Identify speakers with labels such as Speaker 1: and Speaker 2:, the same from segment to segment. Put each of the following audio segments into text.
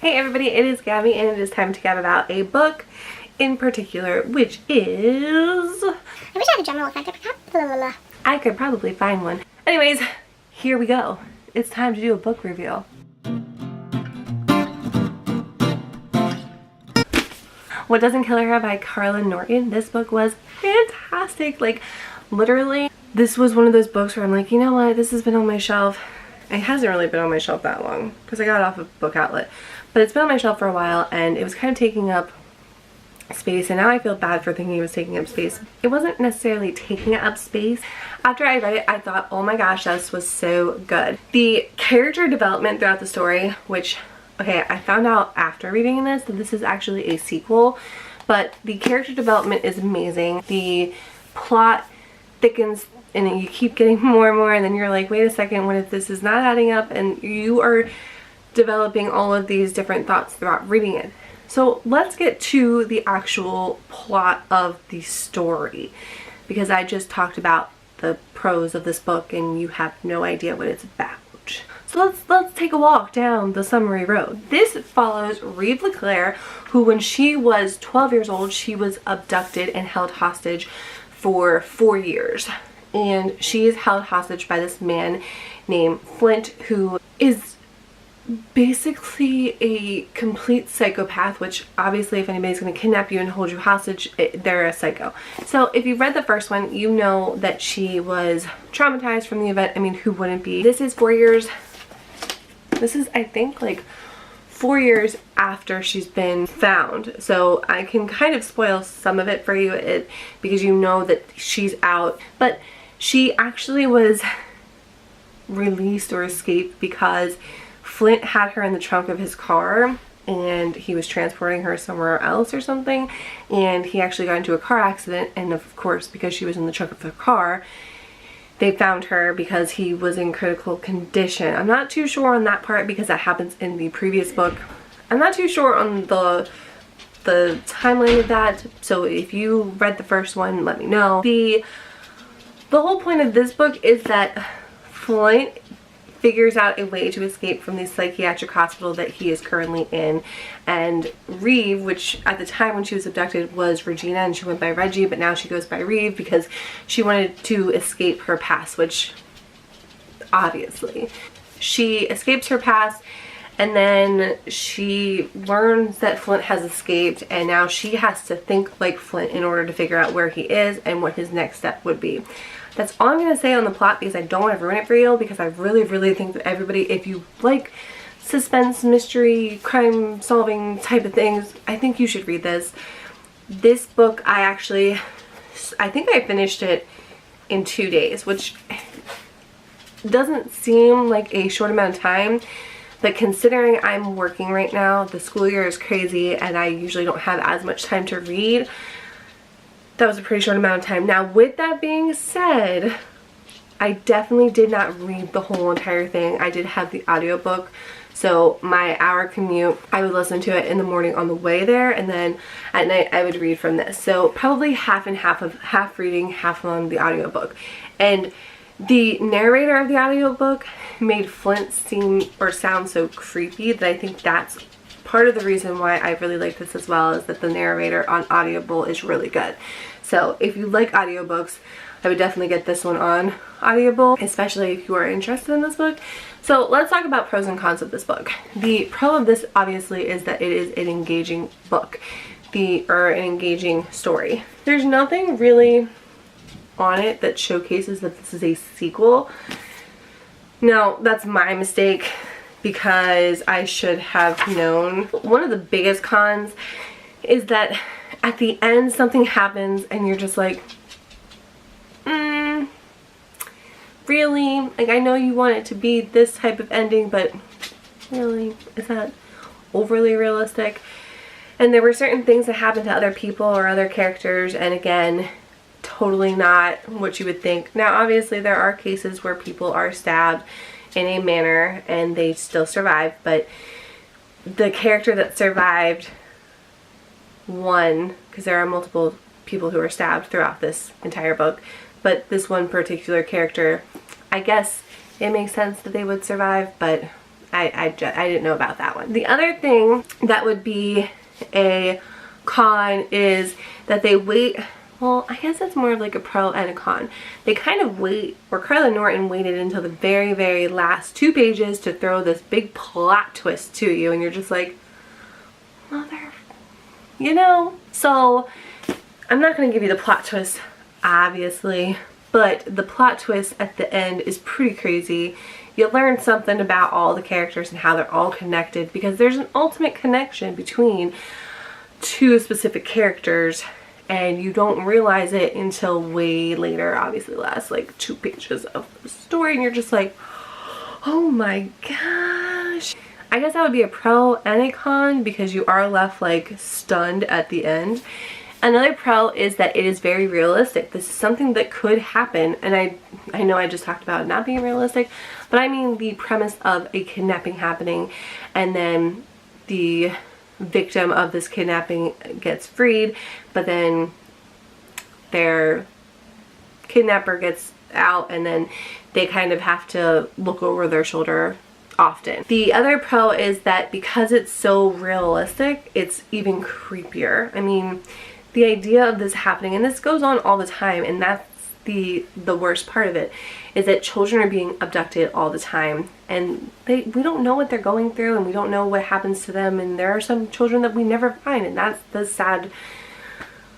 Speaker 1: Hey everybody, it is Gabby and it is time to gab about a book in particular, which is...
Speaker 2: I wish I had a drum roll effect.
Speaker 1: I could probably find one. Anyways, here we go. It's time to do a book review. What Doesn't Kill Her by Carla Norton. This book was fantastic. Like, literally, this was one of those books where I'm like, you know what, this has been on my shelf. It hasn't really been on my shelf that long because I got it off of Book Outlet. But it's been on my shelf for a while and it was kind of taking up space, and now I feel bad for thinking it was taking up space. It wasn't necessarily taking up space. After I read it, I thought, oh my gosh, this was so good. The character development throughout the story, which, okay, I found out after reading this that this is actually a sequel, but the character development is amazing. The plot thickens and you keep getting more and more, and then you're like, wait a second, what if this is not adding up? And you are developing all of these different thoughts throughout reading it. So let's get to the actual plot of the story, because I just talked about the prose of this book and you have no idea what it's about. So let's take a walk down the summary road. This follows Reeve LeClaire, who when she was 12 years old, she was abducted and held hostage for 4 years. And she is held hostage by this man named Flint, who is basically a complete psychopath, which obviously if anybody's going to kidnap you and hold you hostage, they're a psycho. So if you read the first one, you know that she was traumatized from the event. I mean, who wouldn't be? This is 4 years. This is, I think, like 4 years after she's been found. So I can kind of spoil some of it for you because you know that she's out. But she actually was released or escaped because Flint had her in the trunk of his car and he was transporting her somewhere else or something, and he actually got into a car accident, and of course because she was in the trunk of the car they found her because he was in critical condition. I'm not too sure on that part because that happens in the previous book. I'm not too sure on the timeline of that, so if you read the first one, let me know. The whole point of this book is that Flint figures out a way to escape from the psychiatric hospital that he is currently in, and Reeve, which at the time when she was abducted was Regina and she went by Reggie, but now she goes by Reeve because she wanted to escape her past, which obviously she escapes her past, and then she learns that Flint has escaped, and now she has to think like Flint in order to figure out where he is and what his next step would be. That's all I'm going to say on the plot because I don't want to ruin it for you, because I really think that everybody, if you like suspense, mystery, crime solving type of things, I think you should read this. This book, I think I finished it in 2 days, which doesn't seem like a short amount of time, but considering I'm working right now, the school year is crazy and I usually don't have as much time to read, that was a pretty short amount of time. Now, with that being said, I definitely did not read the whole entire thing. I did have the audiobook, so my hour commute, I would listen to it in the morning on the way there, and then at night I would read from this. So probably half and half, of half reading, half on the audiobook. And the narrator of the audiobook made Flint sound so creepy that I think that's part of the reason why I really like this as well, is that the narrator on Audible is really good. So if you like audiobooks, I would definitely get this one on Audible, especially if you are interested in this book. So let's talk about pros and cons of this book. The pro of this obviously is that it is an engaging book, or an engaging story. There's nothing really on it that showcases that this is a sequel. Now, that's my mistake because I should have known. One of the biggest cons is that at the end something happens and you're just like, really? Like, I know you want it to be this type of ending, but really, is that overly realistic? And there were certain things that happened to other people or other characters, and again, totally not what you would think. Now, obviously there are cases where people are stabbed in a manner and they still survive, but the character that survived won, because there are multiple people who are stabbed throughout this entire book, but this one particular character, I guess it makes sense that they would survive, but I didn't know about that one. The other thing that would be a con is that they wait, well, I guess it's more of like a pro and a con. They kind of wait, or Carla Norton waited until the very, very last 2 pages to throw this big plot twist to you, and you're just like, mother, you know? So I'm not going to give you the plot twist, obviously, but the plot twist at the end is pretty crazy. You learn something about all the characters and how they're all connected, because there's an ultimate connection between 2 specific characters, and you don't realize it until way later. Obviously the last like 2 pages of the story, and you're just like, oh my gosh. I guess that would be a pro and a con, because you are left like stunned at the end. Another pro is that it is very realistic. This is something that could happen, and I know I just talked about it not being realistic, but I mean the premise of a kidnapping happening, and then the victim of this kidnapping gets freed, but then their kidnapper gets out, and then they kind of have to look over their shoulder often. The other pro is that because it's so realistic, it's even creepier. I mean, the idea of this happening, and this goes on all the time, and that's the worst part of it, is that children are being abducted all the time, and we don't know what they're going through, and we don't know what happens to them, and there are some children that we never find, and that's the sad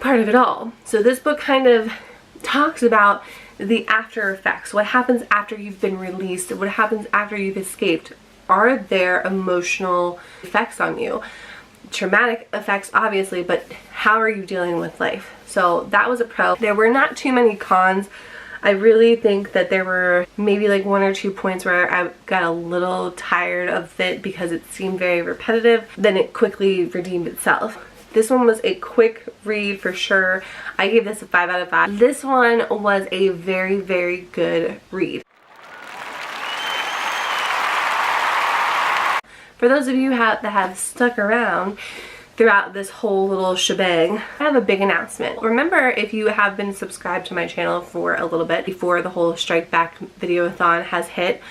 Speaker 1: part of it all. So this book kind of talks about the after effects. What happens after you've been released? What happens after you've escaped? Are there emotional effects on you? Traumatic effects, obviously, but how are you dealing with life? So that was a pro. There were not too many cons. I really think that there were maybe like 1 or 2 points where I got a little tired of it because it seemed very repetitive. Then it quickly redeemed itself. This one was a quick read for sure. I gave this a 5 out of 5. This one was a very, very good read. For those of you that have stuck around throughout this whole little shebang, I have a big announcement. Remember, if you have been subscribed to my channel for a little bit before the whole Strike Back video-a-thon has hit,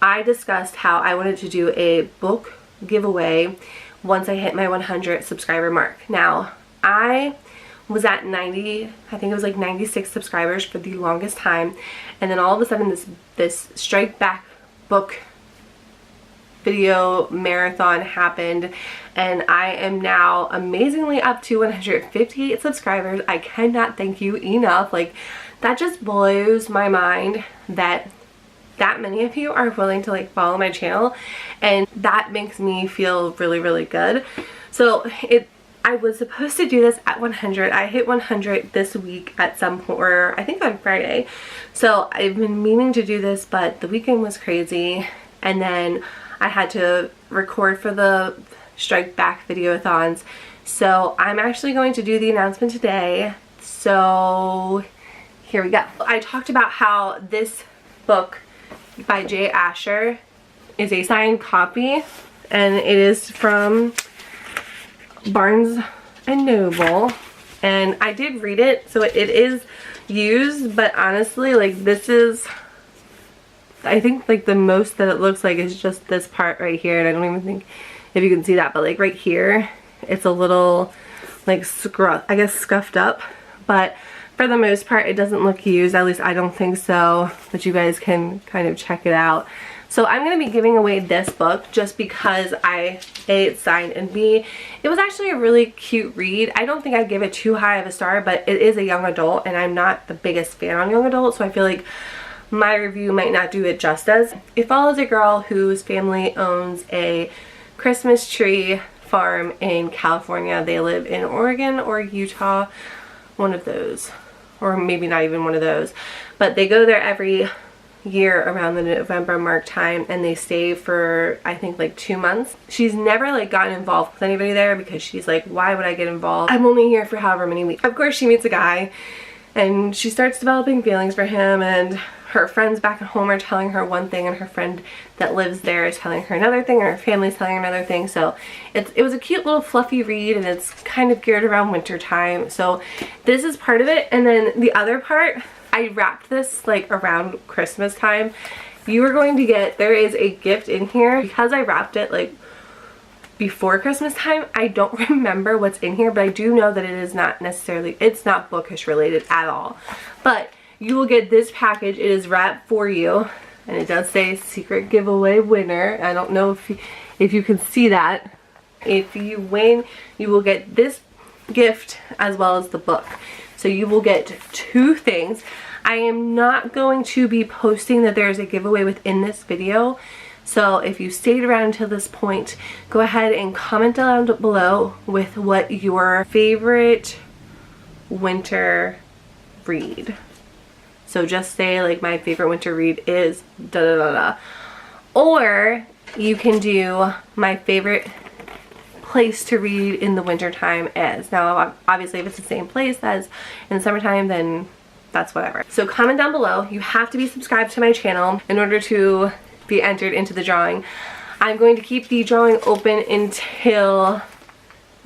Speaker 1: I discussed how I wanted to do a book giveaway once I hit my 100 subscriber mark. Now, I was at 90, I think it was like 96 subscribers for the longest time, and then all of a sudden this Strike Back book video marathon happened, and I am now amazingly up to 158 subscribers. I cannot thank you enough. Like, that just blows my mind that many of you are willing to like follow my channel, and that makes me feel really, really good. So I was supposed to do this at 100. I hit 100 this week at some point, or I think on Friday. So I've been meaning to do this, but the weekend was crazy, and then I had to record for the Strike Back video-a-thons. So I'm actually going to do the announcement today. So here we go. I talked about how this book by Jay Asher is a signed copy, and it is from Barnes and Noble, and I did read it, so it is used, but honestly, like, this is, I think like the most that it looks like is just this part right here, and I don't even think if you can see that, but like right here it's a little like scuffed up, but for the most part it doesn't look used. At least I don't think so, but you guys can kind of check it out. So I'm going to be giving away this book just because A, it's signed, and B, it was actually a really cute read. I don't think I'd give it too high of a star, but it is a young adult, and I'm not the biggest fan on young adult, so I feel like my review might not do it justice. It follows a girl whose family owns a Christmas tree farm in California. They live in Oregon or Utah, one of those, or maybe not even one of those, but they go there every year around the November mark time, and they stay for I think like 2 months. She's never like gotten involved with anybody there because she's like, why would I get involved? I'm only here for however many weeks. Of course she meets a guy and she starts developing feelings for him, and her friends back at home are telling her one thing, and her friend that lives there is telling her another thing, and her family's telling her another thing. So it was a cute little fluffy read, and it's kind of geared around winter time. So this is part of it, and then the other part, I wrapped this like around Christmas time, you are going to get, there is a gift in here. Because I wrapped it like before Christmas time, I don't remember what's in here, but I do know that it is not necessarily, it's not bookish related at all. But you will get this package. It is wrapped for you, and it does say secret giveaway winner. I don't know if you can see that. If you win, you will get this gift as well as the book. So you will get 2 things. I am not going to be posting that there's a giveaway within this video. So if you stayed around until this point, go ahead and comment down below with what your favorite winter read. So just say like my favorite winter read is da da da da. Or you can do my favorite place to read in the winter time is. Now obviously if it's the same place as in the summertime, then that's whatever. So comment down below. You have to be subscribed to my channel in order to be entered into the drawing. I'm going to keep the drawing open until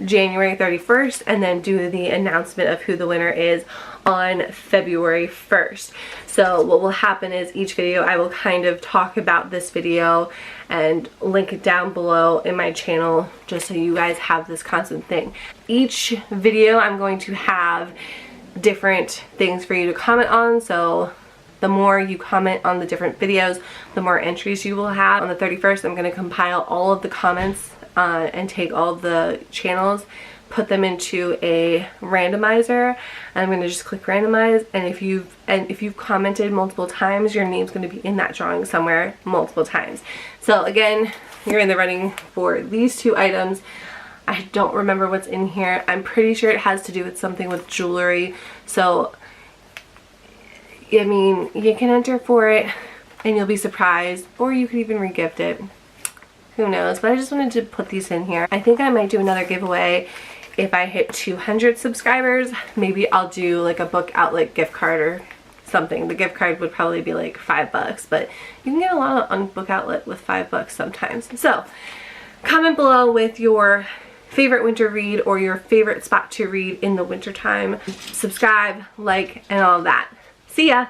Speaker 1: January 31st and then do the announcement of who the winner is on February 1st. So what will happen is each video I will kind of talk about this video and link it down below in my channel just so you guys have this constant thing. Each video I'm going to have different things for you to comment on, so the more you comment on the different videos, the more entries you will have. On the 31st, I'm going to compile all of the comments and take all of the channels, put them into a randomizer, and I'm going to just click randomize. And if you've commented multiple times, your name's going to be in that drawing somewhere multiple times. So again, you're in the running for these 2 items. I don't remember what's in here. I'm pretty sure it has to do with something with jewelry. So I mean, you can enter for it and you'll be surprised, or you could even regift it. Who knows? But I just wanted to put these in here. I think I might do another giveaway if I hit 200 subscribers. Maybe I'll do like a book outlet gift card or something. The gift card would probably be like $5, but you can get a lot on book outlet with $5 sometimes. So comment below with your favorite winter read or your favorite spot to read in the winter time. Subscribe, like, and all of that. See ya!